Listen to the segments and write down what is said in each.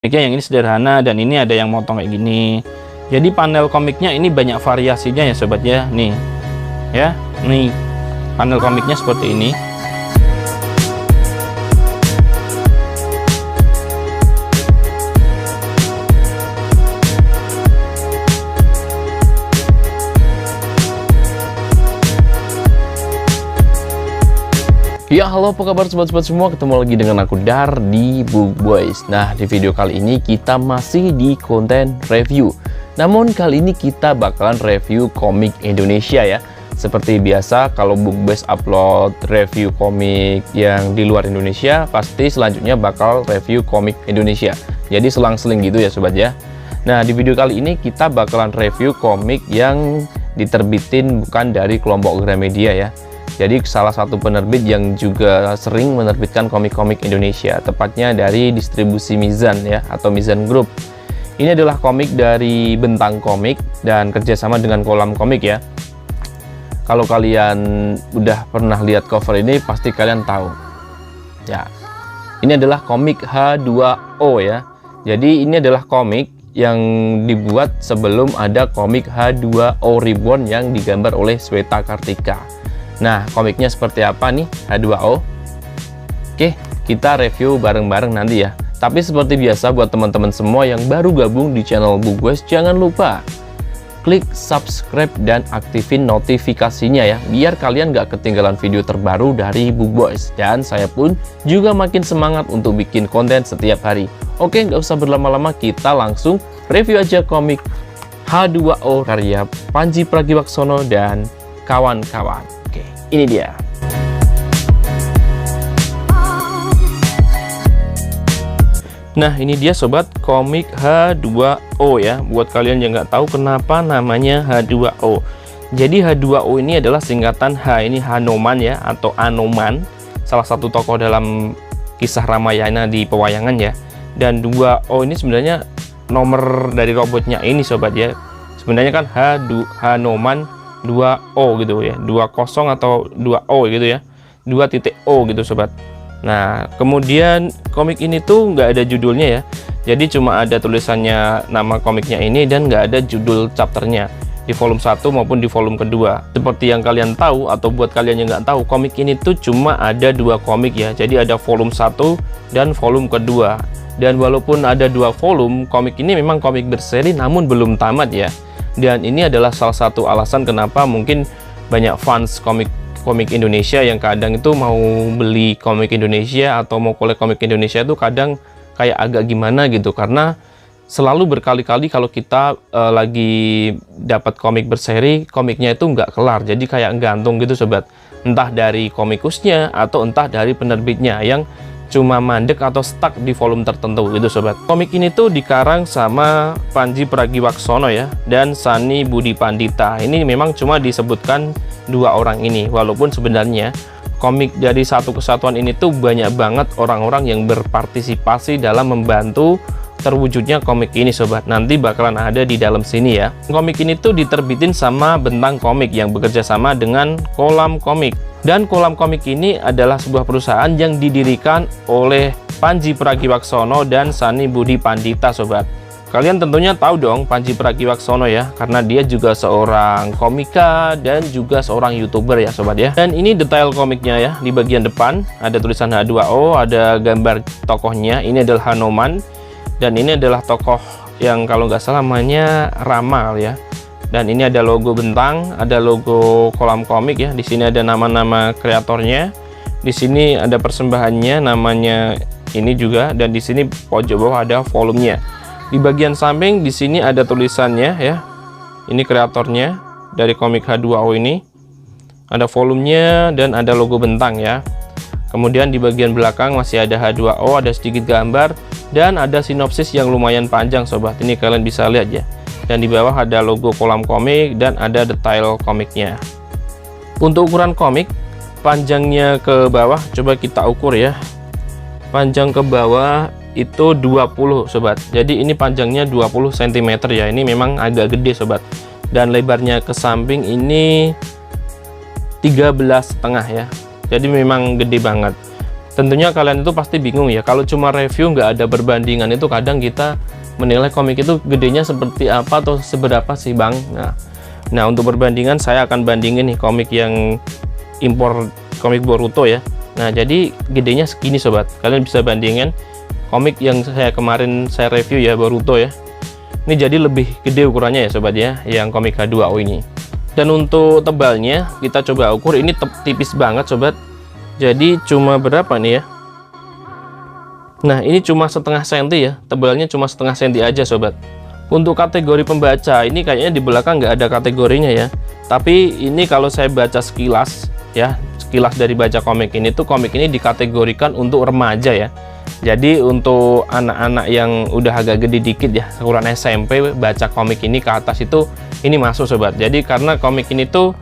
komiknya yang ini sederhana, dan ini ada yang motong kayak gini. Jadi panel komiknya ini banyak variasinya ya sobat ya. Nih ya, nih panel komiknya seperti ini. Ya, halo, apa kabar sobat-sobat semua? Ketemu lagi dengan aku Dar di Book Boys. Nah, di video kali ini kita masih di konten review. Namun kali ini kita bakalan review komik Indonesia ya. Seperti biasa, kalau Book Boys upload review komik yang di luar Indonesia, pasti selanjutnya bakal review komik Indonesia. Jadi selang-seling gitu ya sobat ya. Nah, di video kali ini kita bakalan review komik yang diterbitin bukan dari kelompok Gramedia ya. Jadi salah satu penerbit yang juga sering menerbitkan komik-komik Indonesia, tepatnya dari distribusi Mizan ya, atau Mizan Group. Ini adalah komik dari Bentang Komik dan kerjasama dengan Kolam Komik ya. Kalau kalian udah pernah lihat cover ini, pasti kalian tahu. Ya, ini adalah komik H2O ya. Jadi ini adalah komik yang dibuat sebelum ada komik H2O Reborn yang digambar oleh Sweta Kartika. Nah, komiknya seperti apa nih H2O? Oke, kita review bareng-bareng nanti ya. Tapi seperti biasa buat teman-teman semua yang baru gabung di channel Book Boys, jangan lupa klik subscribe dan aktifin notifikasinya ya, biar kalian gak ketinggalan video terbaru dari Book Boys. Dan saya pun juga makin semangat untuk bikin konten setiap hari. Oke, nggak usah berlama-lama, kita langsung review aja komik H2O karya Panji Pragiwaksono dan kawan-kawan. Oke, ini dia. Nah, ini dia sobat komik H2O ya. Buat kalian yang nggak tahu kenapa namanya H2O. Jadi H2O ini adalah singkatan H ini Hanoman ya, atau Anoman, salah satu tokoh dalam kisah Ramayana di pewayangan ya. Dan 2O ini sebenarnya nomor dari robotnya ini sobat ya. Sebenarnya kan Hanoman 2O gitu ya, 20 atau 2O gitu ya, 2.O gitu sobat. Nah, kemudian komik ini tuh nggak ada judulnya ya, jadi cuma ada tulisannya nama komiknya ini dan nggak ada judul chapternya di volume 1 maupun di volume kedua. Seperti yang kalian tahu, atau buat kalian yang nggak tahu, komik ini tuh cuma ada 2 komik ya, jadi ada volume 1 dan volume kedua. Dan walaupun ada 2 volume, komik ini memang komik berseri namun belum tamat ya. Dan ini adalah salah satu alasan kenapa mungkin banyak fans komik Indonesia yang kadang itu mau beli komik Indonesia atau mau kolek komik Indonesia itu kadang kayak agak gimana gitu, karena selalu berkali-kali kalau kita lagi dapat komik berseri, komiknya itu nggak kelar, jadi kayak gantung gitu sobat, entah dari komikusnya atau entah dari penerbitnya yang cuma mandek atau stuck di volume tertentu gitu sobat. Komik ini tuh dikarang sama Panji Pragiwaksono ya dan Sani Budi Pandita. Ini memang cuma disebutkan 2 orang ini, walaupun sebenarnya komik dari Satu Kesatuan ini tuh banyak banget orang-orang yang berpartisipasi dalam membantu terwujudnya komik ini sobat. Nanti bakalan ada di dalam sini ya. Komik ini tuh diterbitin sama Bentang Komik yang bekerja sama dengan Kolam Komik. Dan Kolam Komik ini adalah sebuah perusahaan yang didirikan oleh Panji Pragiwaksono dan Sani Budi Pandita sobat. Kalian tentunya tahu dong Panji Pragiwaksono ya, karena dia juga seorang komika dan juga seorang YouTuber ya sobat ya. Dan ini detail komiknya ya, di bagian depan ada tulisan H2O, ada gambar tokohnya, ini adalah Hanoman. Dan ini adalah tokoh yang kalau nggak salah namanya Ramal ya. Dan ini ada logo Bentang, ada logo Kolam Komik ya. Di sini ada nama-nama kreatornya. Di sini ada persembahannya, namanya ini juga. Dan di sini pojok bawah ada volumenya. Di bagian samping di sini ada tulisannya ya. Ini kreatornya dari komik H2O ini. Ada volumenya dan ada logo Bentang ya. Kemudian di bagian belakang masih ada H2O, ada sedikit gambar dan ada sinopsis yang lumayan panjang sobat. Ini kalian bisa lihat ya. Dan di bawah ada logo Kolam Komik dan ada detail komiknya. Untuk ukuran komik, panjangnya ke bawah coba kita ukur ya. Panjang ke bawah itu 20 sobat. Jadi ini panjangnya 20 cm ya. Ini memang agak gede sobat. Dan lebarnya ke samping ini 13,5 ya. Jadi memang gede banget. Tentunya kalian itu pasti bingung ya, kalau cuma review nggak ada perbandingan itu kadang kita menilai komik itu gedenya seperti apa atau seberapa sih Bang. Nah untuk perbandingan saya akan bandingin nih komik yang impor, komik Boruto ya. Nah jadi gedenya segini sobat, kalian bisa bandingin komik yang kemarin saya review ya, Boruto ya. Ini jadi lebih gede ukurannya ya sobat ya, yang komik H2O ini. Dan untuk tebalnya kita coba ukur, ini tipis banget sobat. Jadi cuma berapa nih ya? Nah ini cuma setengah senti ya, tebalnya cuma setengah senti aja sobat. Untuk kategori pembaca ini kayaknya di belakang nggak ada kategorinya ya. Tapi ini kalau saya baca sekilas ya, sekilas dari baca komik ini tuh, komik ini dikategorikan untuk remaja ya. Jadi untuk anak-anak yang udah agak gede dikit ya, ukuran SMP, baca komik ini ke atas itu ini masuk sobat. Jadi karena komik ini tuh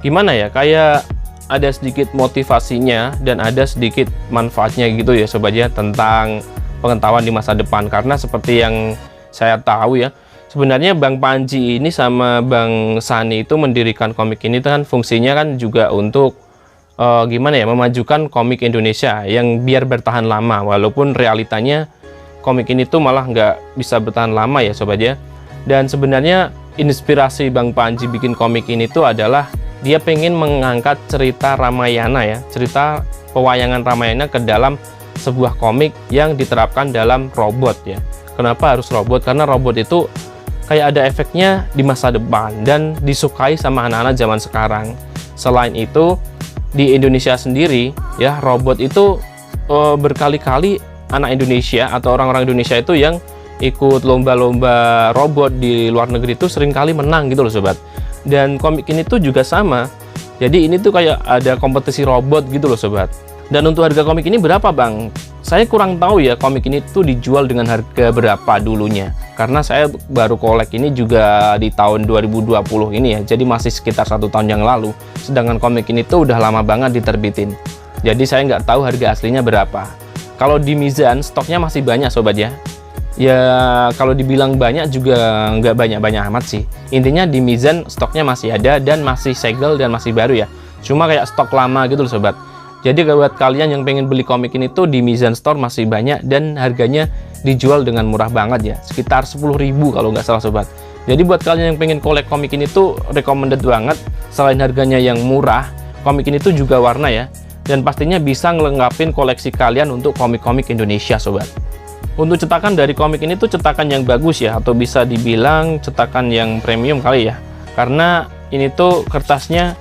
gimana ya, kayak ada sedikit motivasinya dan ada sedikit manfaatnya gitu ya sobat ya, tentang pengetahuan di masa depan. Karena seperti yang saya tahu ya, sebenarnya Bang Panji ini sama Bang Sani itu mendirikan komik ini kan fungsinya kan juga untuk gimana ya, memajukan komik Indonesia yang biar bertahan lama, walaupun realitanya komik ini tuh malah nggak bisa bertahan lama ya sobat ya. Dan sebenarnya inspirasi Bang Panji bikin komik ini tuh adalah dia pengen mengangkat cerita Ramayana ya, cerita pewayangan Ramayana ke dalam sebuah komik yang diterapkan dalam robot ya. Kenapa harus robot? Karena robot itu kayak ada efeknya di masa depan dan disukai sama anak-anak zaman sekarang. Selain itu di Indonesia sendiri ya, robot itu berkali-kali anak Indonesia atau orang-orang Indonesia itu yang ikut lomba-lomba robot di luar negeri itu seringkali menang gitu loh sobat. Dan komik ini tuh juga sama, jadi ini tuh kayak ada kompetisi robot gitu loh sobat. Dan untuk harga komik ini berapa Bang? Saya kurang tahu ya komik ini tuh dijual dengan harga berapa dulunya, karena saya baru kolek ini juga di tahun 2020 ini ya, jadi masih sekitar 1 tahun yang lalu. Sedangkan komik ini tuh udah lama banget diterbitin, jadi saya nggak tahu harga aslinya berapa. Kalau di Mizan stoknya masih banyak sobat ya. Ya kalau dibilang banyak juga nggak banyak-banyak amat sih. Intinya di Mizan stoknya masih ada dan masih segel dan masih baru ya. Cuma kayak stok lama gitu loh sobat. Jadi buat kalian yang pengen beli komik ini tuh di Mizan Store masih banyak dan harganya dijual dengan murah banget ya. Sekitar 10.000 kalau nggak salah sobat. Jadi buat kalian yang pengen kolek komik ini tuh recommended banget. Selain harganya yang murah, komik ini tuh juga warna ya. Dan pastinya bisa ngelengkapin koleksi kalian untuk komik-komik Indonesia sobat. Untuk cetakan dari komik ini tuh cetakan yang bagus ya, atau bisa dibilang cetakan yang premium kali ya. Karena ini tuh kertasnya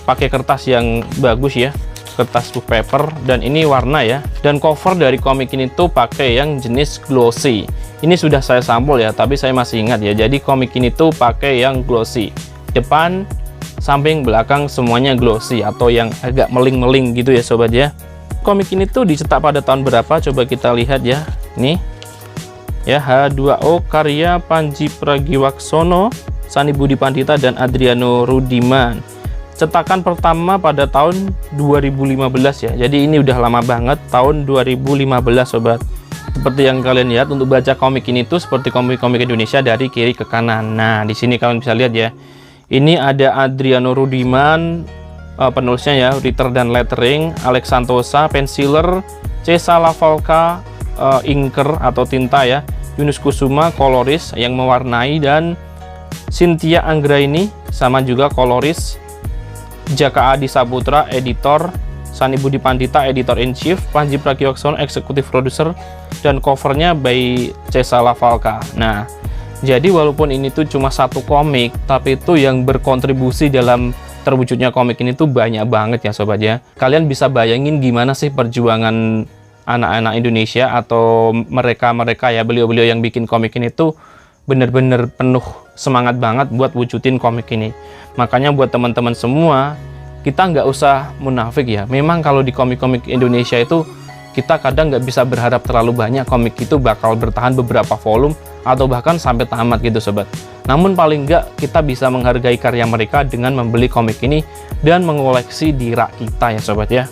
pakai kertas yang bagus ya, kertas book paper, dan ini warna ya. Dan cover dari komik ini tuh pakai yang jenis glossy. Ini sudah saya sampul ya, tapi saya masih ingat ya. Jadi komik ini tuh pakai yang glossy. Depan, samping, belakang semuanya glossy atau yang agak meling-meling gitu ya sobat ya. Komik ini tuh dicetak pada tahun berapa? Coba kita lihat ya. Nih ya, H2O karya Panji Pragiwaksono, Sani Budi Pandita, dan Adriano Rudiman. Cetakan pertama pada tahun 2015 ya. Jadi ini udah lama banget, tahun 2015 sobat. Seperti yang kalian lihat, untuk baca komik ini tuh seperti komik-komik Indonesia dari kiri ke kanan. Nah, di sini kalian bisa lihat ya. Ini ada Adriano Rudiman, penulisnya ya, writer dan lettering, Alex Santosa, penciler, C. Salavalka, inker atau tinta ya, Yunus Kusuma, koloris yang mewarnai, dan Cynthia Anggraini sama juga koloris, Jaka Adi Saputra, editor, Sani Budi Pandita, editor in chief, Panji Pragiwaksono, eksekutif produser, dan covernya by C. Salavalka. Nah, jadi walaupun ini tuh cuma satu komik, tapi itu yang berkontribusi dalam terwujudnya komik ini tuh banyak banget ya sobat ya. Kalian bisa bayangin gimana sih perjuangan anak-anak Indonesia atau mereka-mereka ya, beliau-beliau yang bikin komik ini tuh bener-bener penuh semangat banget buat wujudin komik ini. Makanya buat teman-teman semua, kita nggak usah munafik ya. Memang kalau di komik-komik Indonesia itu kita kadang nggak bisa berharap terlalu banyak komik itu bakal bertahan beberapa volume atau bahkan sampai tamat gitu sobat. Namun paling nggak kita bisa menghargai karya mereka dengan membeli komik ini dan mengoleksi di rak kita ya sobat ya.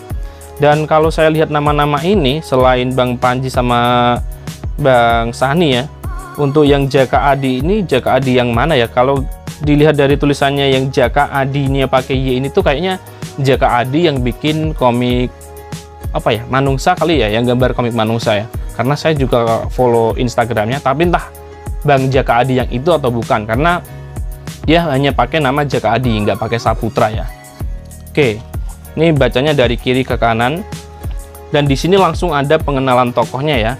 Dan kalau saya lihat nama-nama ini, selain Bang Panji sama Bang Sani ya, untuk yang Jaka Adi ini, Jaka Adi yang mana ya? Kalau dilihat dari tulisannya yang Jaka Adi-nya pakai Y ini tuh kayaknya Jaka Adi yang bikin komik apa ya, manungsa kali ya, yang gambar komik manungsa ya. Karena saya juga follow Instagramnya, tapi entah Bang Jaka Adi yang itu atau bukan, karena dia hanya pakai nama Jaka Adi, nggak pakai Saputra ya. Oke, ini bacanya dari kiri ke kanan, dan di sini langsung ada pengenalan tokohnya ya,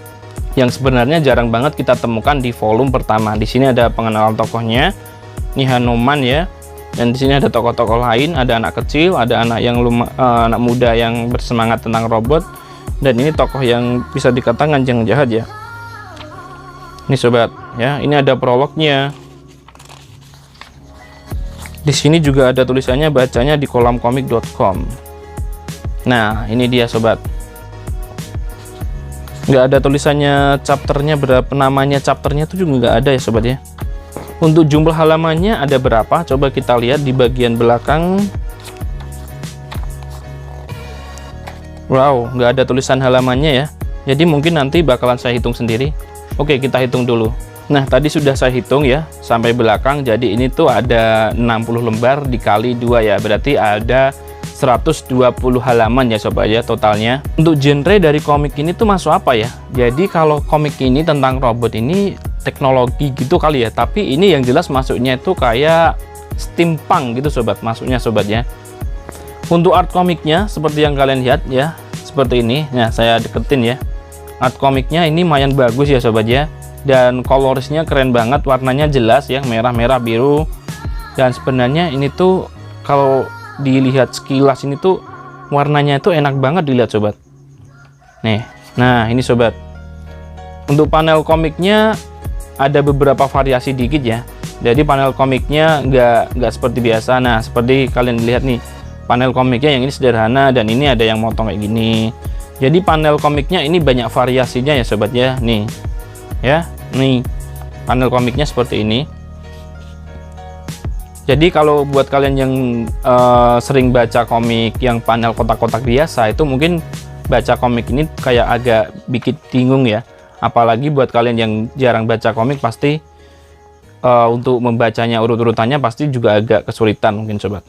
yang sebenarnya jarang banget kita temukan di volume pertama. Di sini ada pengenalan tokohnya, ini Hanuman ya. Dan di sini ada tokoh-tokoh lain, ada anak kecil, ada anak yang anak muda yang bersemangat tentang robot, dan ini tokoh yang bisa dikatakan yang jahat ya. Ini sobat ya, ini ada prolognya. Di sini juga ada tulisannya, bacanya di kolamkomik.com. Nah, ini dia sobat. Nggak ada tulisannya chapternya berapa, namanya chapternya itu juga nggak ada ya sobat ya. Untuk jumlah halamannya ada berapa? Coba kita lihat di bagian belakang. Wow, nggak ada tulisan halamannya ya. Jadi mungkin nanti bakalan saya hitung sendiri. Oke, kita hitung dulu. Nah, tadi sudah saya hitung ya, sampai belakang. Jadi ini tuh ada 60 lembar dikali 2 ya. Berarti ada 120 halaman ya sobat ya totalnya. Untuk genre dari komik ini tuh masuk apa ya? Jadi kalau komik ini tentang robot ini teknologi gitu kali ya, tapi ini yang jelas masuknya itu kayak steampunk gitu sobat, masuknya sobat ya. Untuk art komiknya seperti yang kalian lihat ya, seperti ini. Nah, saya deketin ya. Art komiknya ini lumayan bagus ya sobat ya, dan colorsnya keren banget, warnanya jelas ya, merah-merah biru. Dan sebenarnya ini tuh kalau dilihat sekilas ini tuh warnanya itu enak banget dilihat sobat. Nih, nah ini sobat. Untuk panel komiknya ada beberapa variasi dikit ya. Jadi panel komiknya nggak seperti biasa. Nah, seperti kalian lihat nih, panel komiknya yang ini sederhana, dan ini ada yang motong kayak gini. Jadi panel komiknya ini banyak variasinya ya sobat ya. Nih ya, nih panel komiknya seperti ini. Jadi kalau buat kalian yang sering baca komik yang panel kotak-kotak biasa, itu mungkin baca komik ini kayak agak bikin bingung ya. Apalagi buat kalian yang jarang baca komik, pasti untuk membacanya urut-urutannya pasti juga agak kesulitan mungkin sobat.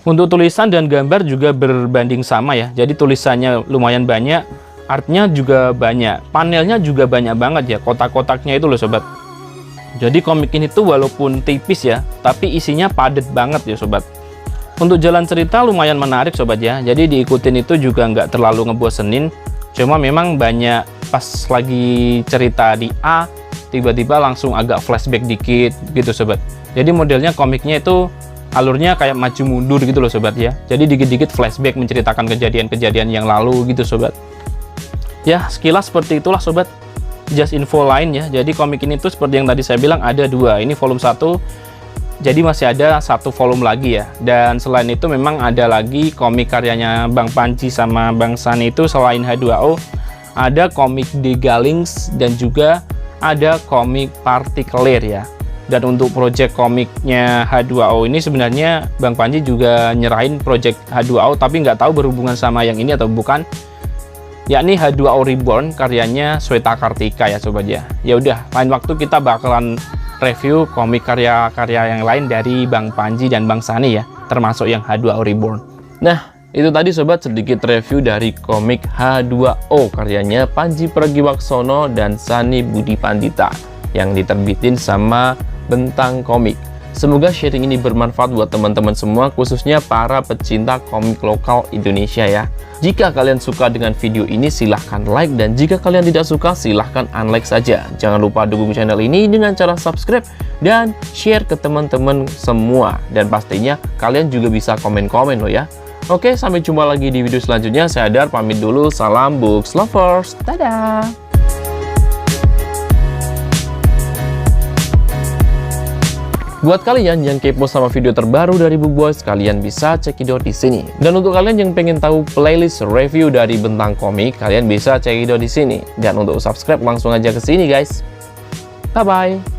Untuk tulisan dan gambar juga berbanding sama ya. Jadi tulisannya lumayan banyak, artnya juga banyak, panelnya juga banyak banget ya, kotak-kotaknya itu loh sobat. Jadi komik ini tuh walaupun tipis ya, tapi isinya padat banget ya sobat. Untuk jalan cerita lumayan menarik sobat ya. Jadi diikutin itu juga nggak terlalu ngebosenin. Cuma memang banyak pas lagi cerita di A, tiba-tiba langsung agak flashback dikit gitu sobat. Jadi modelnya komiknya itu alurnya kayak maju mundur gitu loh sobat ya. Jadi dikit-dikit flashback menceritakan kejadian-kejadian yang lalu gitu sobat. Ya, sekilas seperti itulah sobat. Just info lain ya. Jadi komik ini tuh seperti yang tadi saya bilang ada 2. Ini volume 1. Jadi masih ada 1 volume lagi ya. Dan selain itu memang ada lagi komik karyanya Bang Panji sama Bang Sani itu, selain H2O ada komik The Galings dan juga ada komik Partikelir ya. Dan untuk project komiknya H2O ini sebenarnya Bang Panji juga nyerahin project H2O, tapi nggak tahu berhubungan sama yang ini atau bukan. Yakni H2O Reborn karyanya Sweta Kartika ya sobat ya. Ya udah, lain waktu kita bakalan review komik karya-karya yang lain dari Bang Panji dan Bang Sani ya, termasuk yang H2O Reborn. Nah, itu tadi sobat sedikit review dari komik H2O karyanya Panji Pragiwaksono dan Sani Budi Pandita yang diterbitin sama Bentang Komik. Semoga sharing ini bermanfaat buat teman-teman semua, khususnya para pecinta komik lokal Indonesia ya. Jika kalian suka dengan video ini silahkan like, dan jika kalian tidak suka silahkan unlike saja. Jangan lupa dukung channel ini dengan cara subscribe dan share ke teman-teman semua. Dan pastinya kalian juga bisa komen-komen loh ya. Oke, sampai jumpa lagi di video selanjutnya. Saya Dar pamit dulu, salam books lovers, dadah. Buat kalian yang kepo sama video terbaru dari Book Boys, kalian bisa cekidot di sini. Dan untuk kalian yang pengen tahu playlist review dari Bentang Komik, kalian bisa cekidot di sini. Dan untuk subscribe langsung aja ke sini guys. Bye bye.